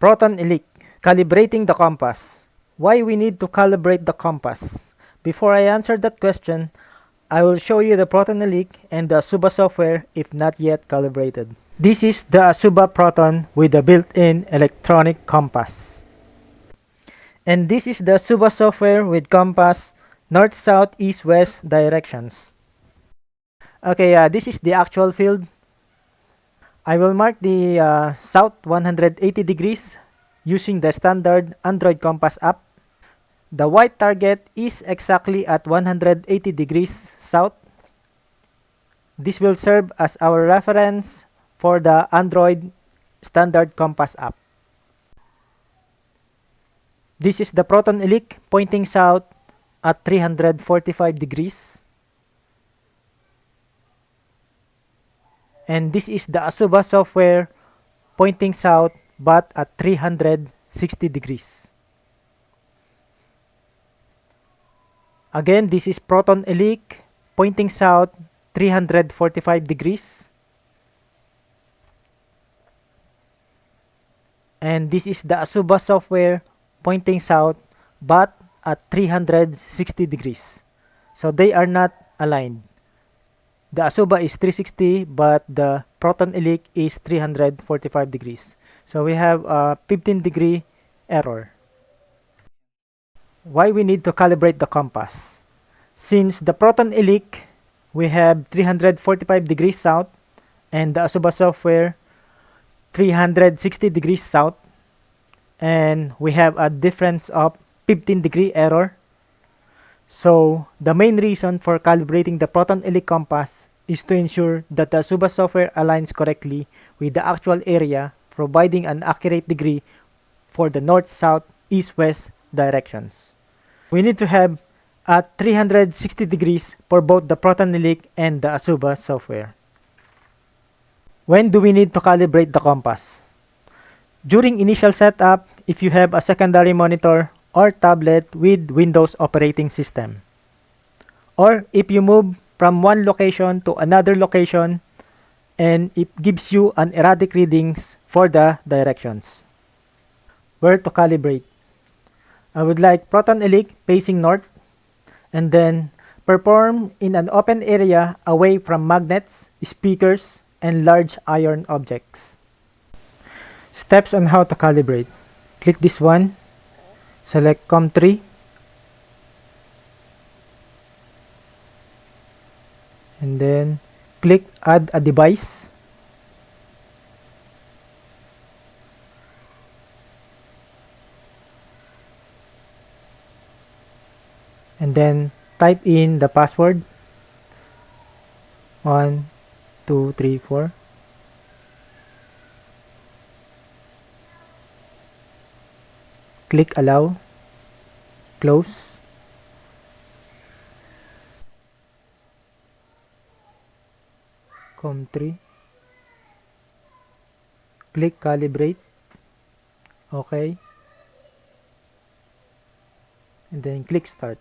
Proton-Elic, calibrating the compass. Why we need to calibrate the compass? Before I answer that question, I will show you the Proton-Elic and the Azuba software if not yet calibrated. This is the Azuba Proton with the built-in electronic compass. And this is the Azuba software with compass north, south, east, west directions. Okay, this is the actual field. I will mark the south 180 degrees using the standard Android Compass app. The white target is exactly at 180 degrees south. This will serve as our reference for the Android standard Compass app. This is the Proton-Elic pointing south at 345 degrees. And this is the Azuba software pointing south but at 360 degrees. Again, this is Proton-Elic pointing south 345 degrees. And this is the Azuba software pointing south but at 360 degrees. So they are not aligned. The Azuba is 360 but the Proton-Elic is 345 degrees. So we have a 15-degree error. Why we need to calibrate the compass? Since the Proton-Elic, we have 345 degrees south and the Azuba software 360 degrees south, and we have a difference of 15-degree error. So the main reason for calibrating the Proton-Elic compass is to ensure that the Azuba software aligns correctly with the actual area, providing an accurate degree for the north, south, east, west directions. We need to have at 360 degrees for both the Proton-Elic and the Azuba software. When do we need to calibrate the compass? During initial setup, if you have a secondary monitor or tablet with Windows operating system. Or if you move from one location to another location and it gives you an erratic readings for the directions. Where to calibrate? I would like Proton-Elic facing north and then perform in an open area away from magnets, speakers, and large iron objects. Steps on how to calibrate. Click this one, select COM3, and then click add a device. And then type in the password 1 2 3 4. Click allow, close. COM3, click calibrate, okay, and then click start.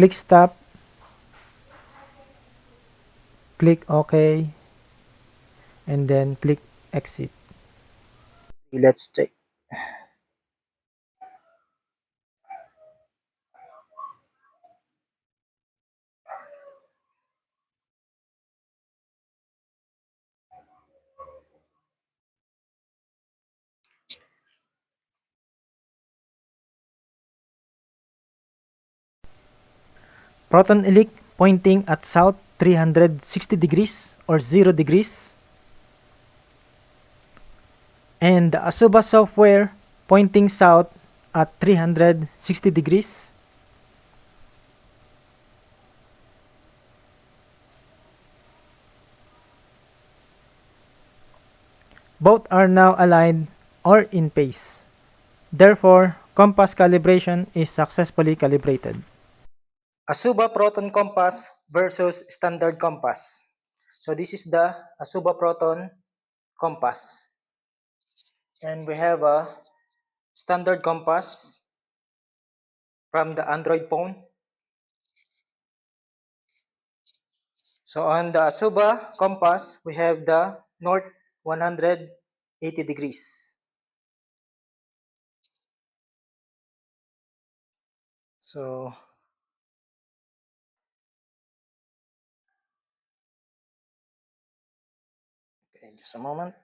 click stop, click OK, and then click exit. Let's check. Proton Elec pointing at south 360 degrees or 0 degrees. And the Asuba software pointing south at 360 degrees. Both are now aligned or in phase. Therefore, compass calibration is successfully calibrated. Asuba Proton Compass versus Standard Compass. So this is the Asuba Proton Compass. And we have a Standard Compass from the Android phone. So on the Asuba Compass, we have the north 180 degrees. So okay, just a moment.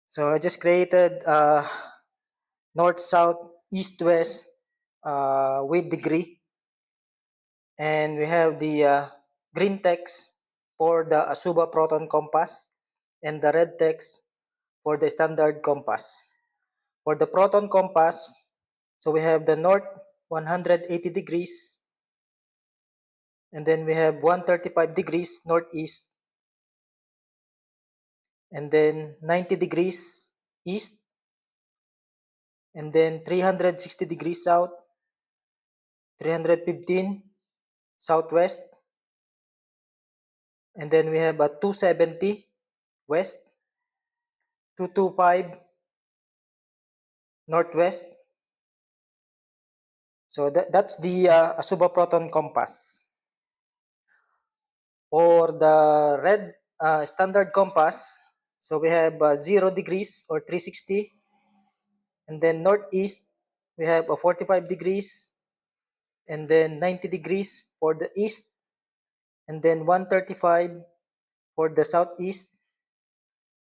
So I just created north, south, east, west with degree, and we have the green text for the Asuba Proton Compass and the red text for the standard compass. For the Proton Compass, so we have the north 180 degrees, and then we have 135 degrees northeast, and then 90 degrees east, and then 360 degrees south, 315 southwest, and then we have a 270 west, 225 northwest. So that's the Asuba Proton Compass. For the red standard compass, so we have 0 degrees or 360, and then northeast we have a 45 degrees, and then 90 degrees for the east, and then 135 for the southeast,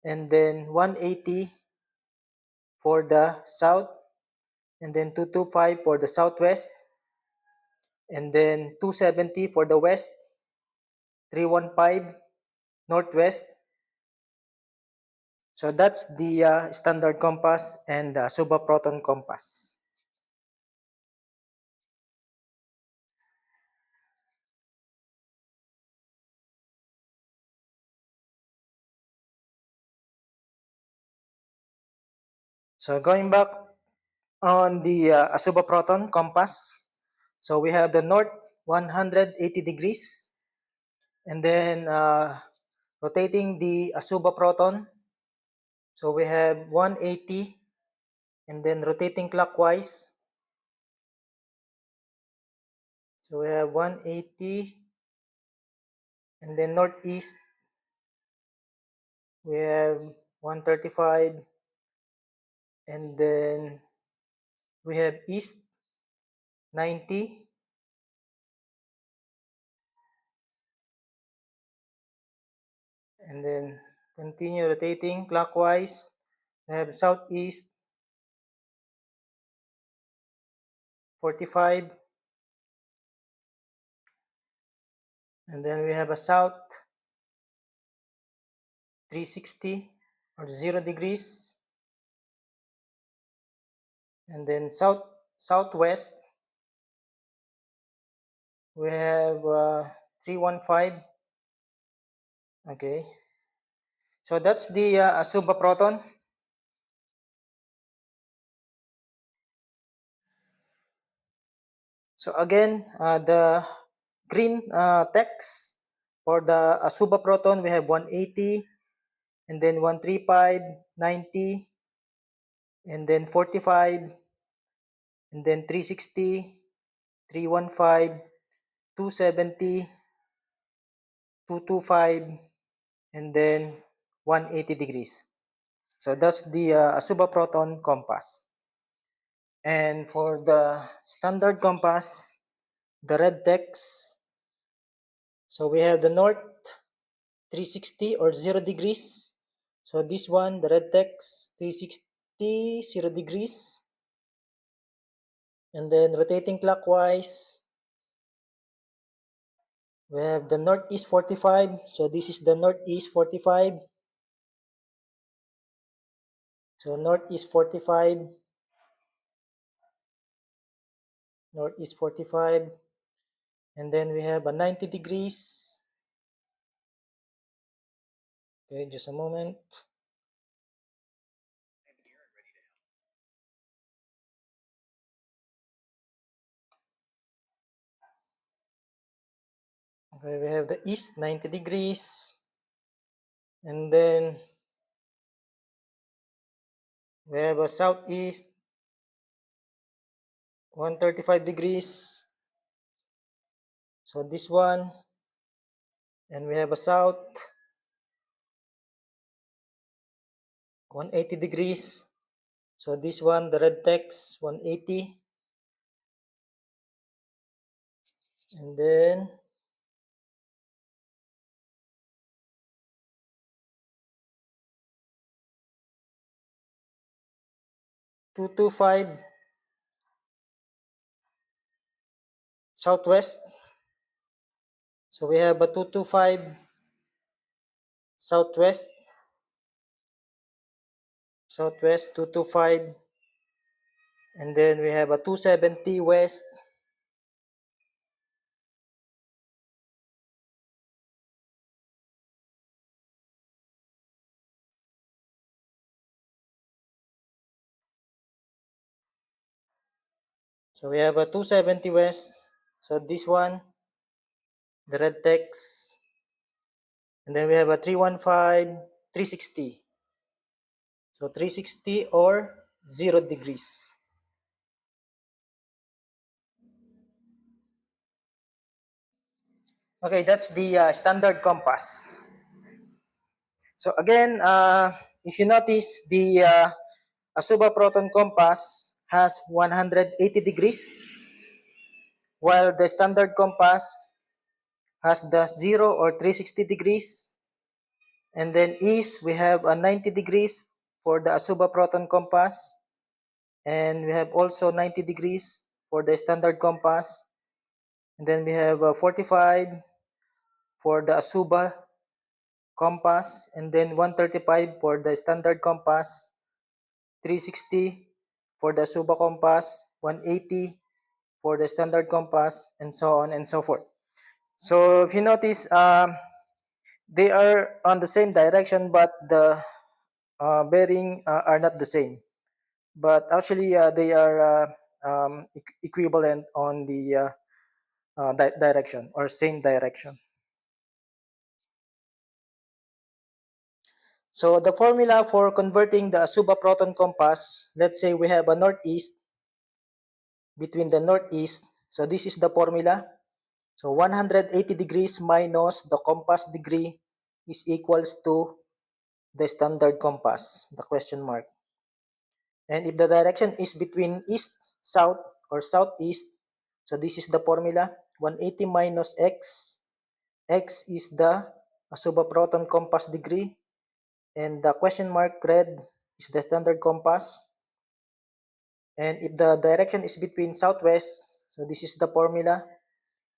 and then 180 for the south, and then 225 for the southwest, and then 270 for the west, 315 northwest. So that's the standard compass and the Suba Proton compass. So going back on the Asuba Proton compass, so we have the north 180 degrees, and then rotating the Asuba Proton, so we have 180, and then rotating clockwise, so we have 180, and then northeast we have 135, and then we have east 90, and then continue rotating clockwise. We have southeast 45, and then we have a south 360 or 0 degrees, and then southwest we have 315. Okay, so that's the Asuba Proton. So again, the green text for the Asuba Proton, we have 180, and then 135, 90, and then 45, and then 360, 315, 270, 225, and then 180 degrees. So that's the Asuba Proton compass. And for the standard compass, the red text, so we have the north 360 or 0 degrees. So this one, the red text 360, 0 degrees. And then rotating clockwise, we have the northeast 45. So this is the northeast 45. So northeast 45, northeast 45. And then we have a 90 degrees. Okay, just a moment. Okay, we have the east 90 degrees. And then we have a southeast 135 degrees. So this one. And we have a south 180 degrees. So this one, the red text 180. And then two two five southwest. So we have a 225 southwest, southwest 225. And then we have a 270 west. So we have a 270 west. So this one, the red text. And then we have a 315, 360. So 360 or 0 degrees. Okay, that's the standard compass. So again, if you notice, the Asuba Proton Compass has 180 degrees, while the standard compass has the 0 or 360 degrees. And then east, we have a 90 degrees for the Asuba Proton Compass. And we have also 90 degrees for the standard compass. And then we have 45 for the Asuba compass. And then 135 for the standard compass. 360 for the Asuba compass. 180 for the standard compass, and so on and so forth. So if you notice, they are on the same direction, but the bearing are not the same. But actually, they are equivalent on the direction or same direction. So the formula for converting the Asuba Proton Compass, let's say we have a northeast, between the northeast. So this is the formula. So 180 degrees minus the compass degree is equals to the standard compass, the question mark. And if the direction is between east, south, or southeast, so this is the formula, 180 minus x. X is the Asuba Proton compass degree, and the question mark red is the standard compass. And if the direction is between southwest, so this is the formula,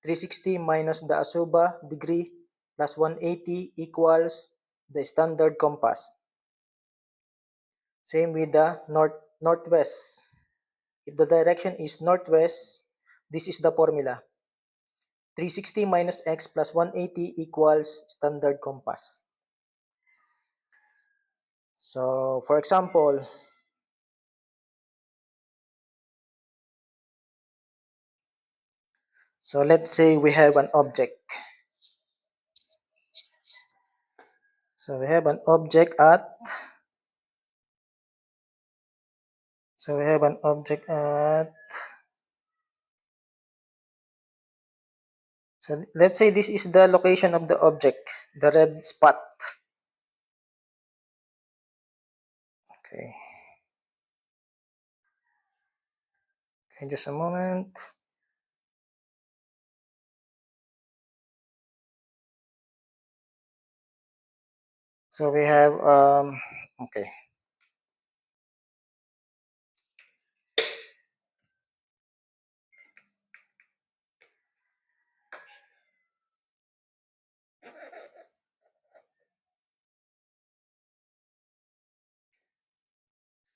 360 minus the Asuba degree plus 180 equals the standard compass. Same with the northwest. If the direction is northwest, this is the formula. 360 minus x plus 180 equals standard compass. So, for example, so let's say we have an object. So we have an object at, so we have an object at So let's say this is the location of the object, the red spot. Okay. Okay, just a moment. So we have okay.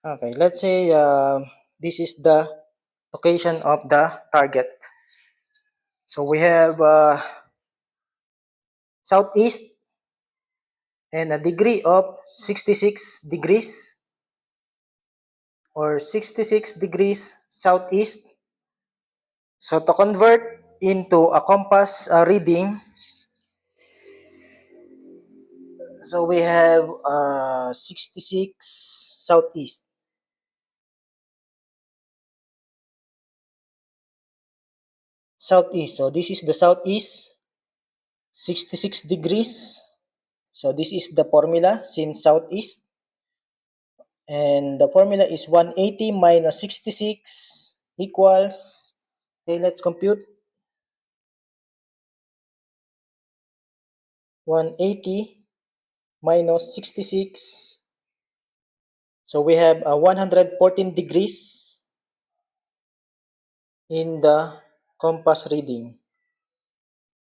Okay, let's say this is the location of the target. So we have southeast and a degree of 66 degrees or 66 degrees southeast. So to convert into a compass reading, so we have 66 southeast. Southeast. So this is the southeast, 66 degrees. So this is the formula since southeast. And the formula is 180 minus 66 equals, okay, let's compute. 180 minus 66. So we have 114 degrees in the compass reading.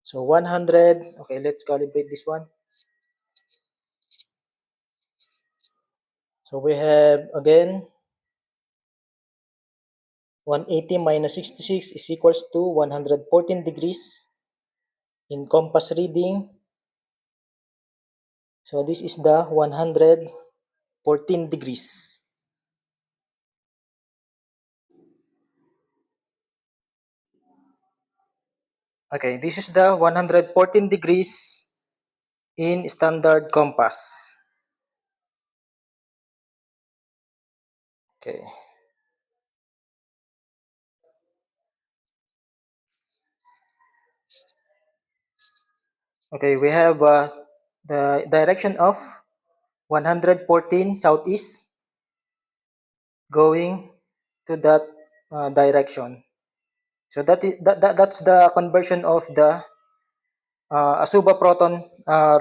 So 100, okay, let's calibrate this one. So we have again 180 minus 66 is equals to 114 degrees in compass reading. So this is the 114 degrees. Okay, this is the 114 degrees in standard compass. Okay. Okay, we have the direction of 114 southeast going to that direction. So that's the conversion of the Asuba proton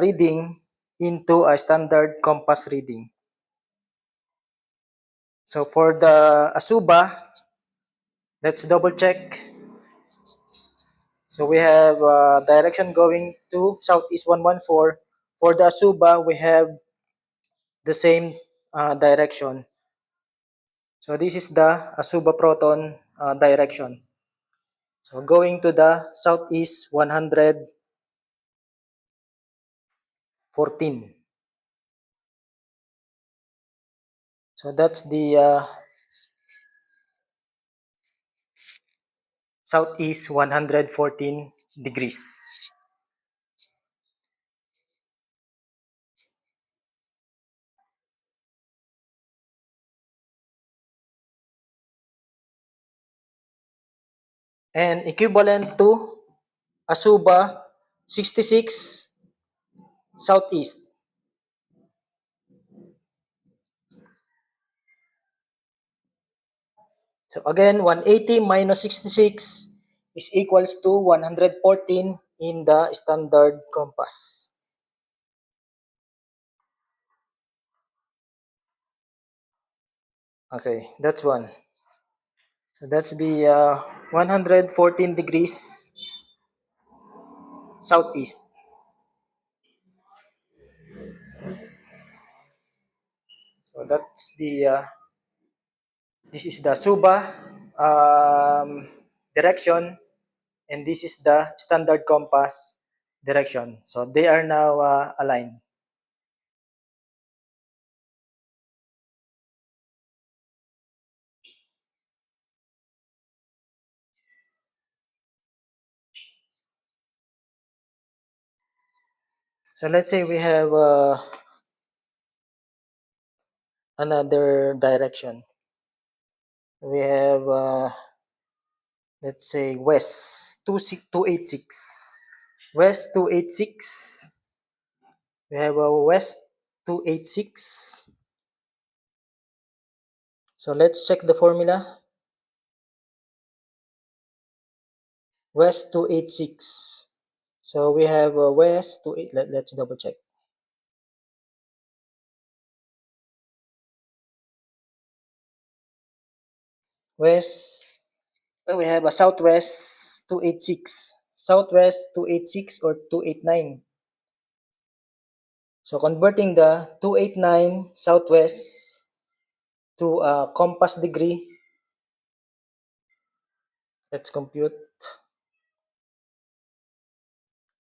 reading into a standard compass reading. So for the Asuba, let's double check. So we have direction going to southeast 114. For the Asuba, we have the same direction. So this is the Asuba proton direction. So going to the southeast 114. So that's the southeast 114 degrees. And equivalent to Asuba 66 southeast. So again, 180 minus 66 is equals to 114 in the standard compass. Okay, that's one. So that's the 114 degrees southeast. So that's the this is the Suba direction, and this is the standard compass direction. So they are now aligned. So let's say we have another direction. We have let's say west 286. West 286. We have a West 286. So let's check the formula. West 286. So we have a West 28. Let's double check. West, we have a Southwest 286. Southwest 286 or 289. So converting the 289 Southwest to a compass degree, let's compute.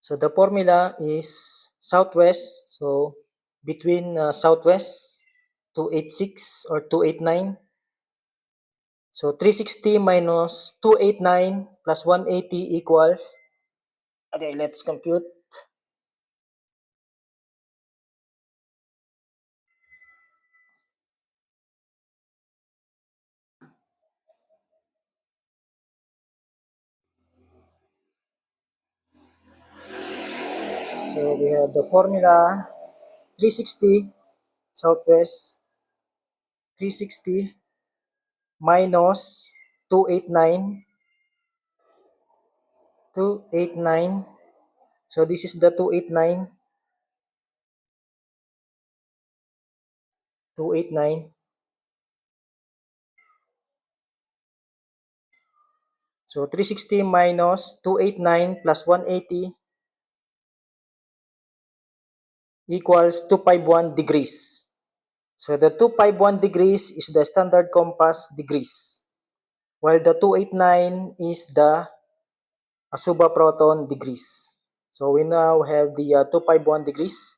So the formula is Southwest. So between Southwest 286 or 289. So 360 minus 289 plus 180 equals. Okay, let's compute. So we have the formula 360 Southwest 360 minus 289. 289. So this is the 289. 289. So 360 minus 289 plus 180 equals 251 degrees. So the 251 degrees is the standard compass degrees, while the 289 is the Asuba proton degrees. So we now have the 251 degrees.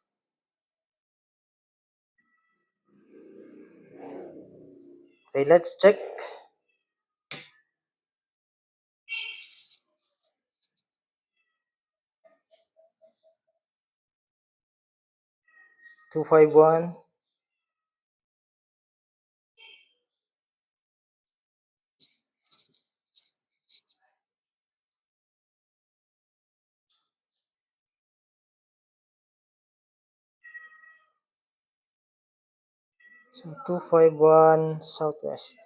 Okay, let's check. 251. So 251 Southwest.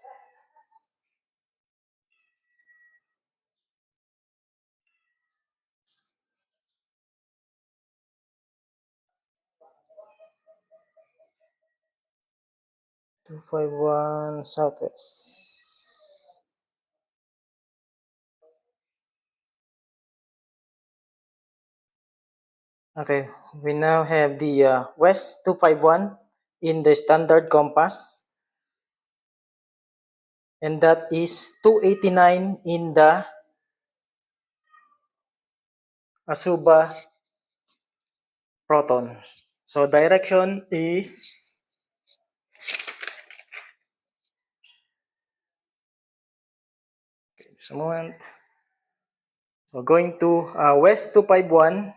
Two five one Southwest. Okay, we now have the West 251 in the standard compass, and that is 289 in the Asuba proton. So direction is just a moment. So going to West 251,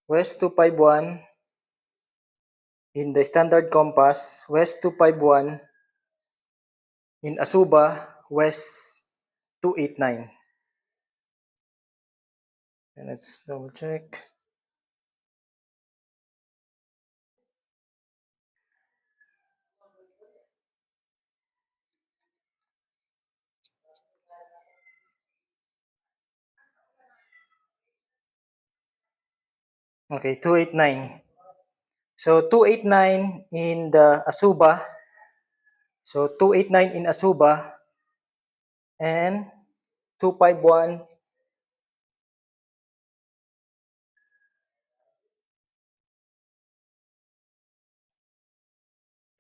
West 251 in the standard compass, West 251 in Asuba, West 289. And let's double check. Okay, 289. So 289 in the Asuba. So 289 in Asuba and 251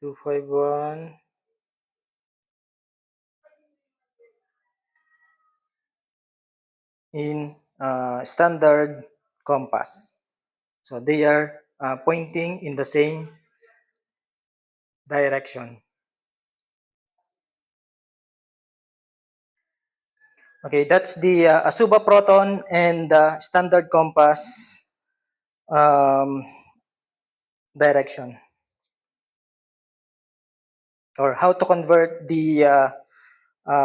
251 in standard compass. So they are pointing in the same direction. Okay, that's the Asuba proton and the standard compass um, direction, or how to convert the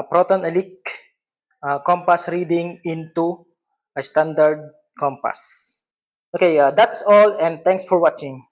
proton elect compass reading into a standard compass. Okay, that's all, and thanks for watching.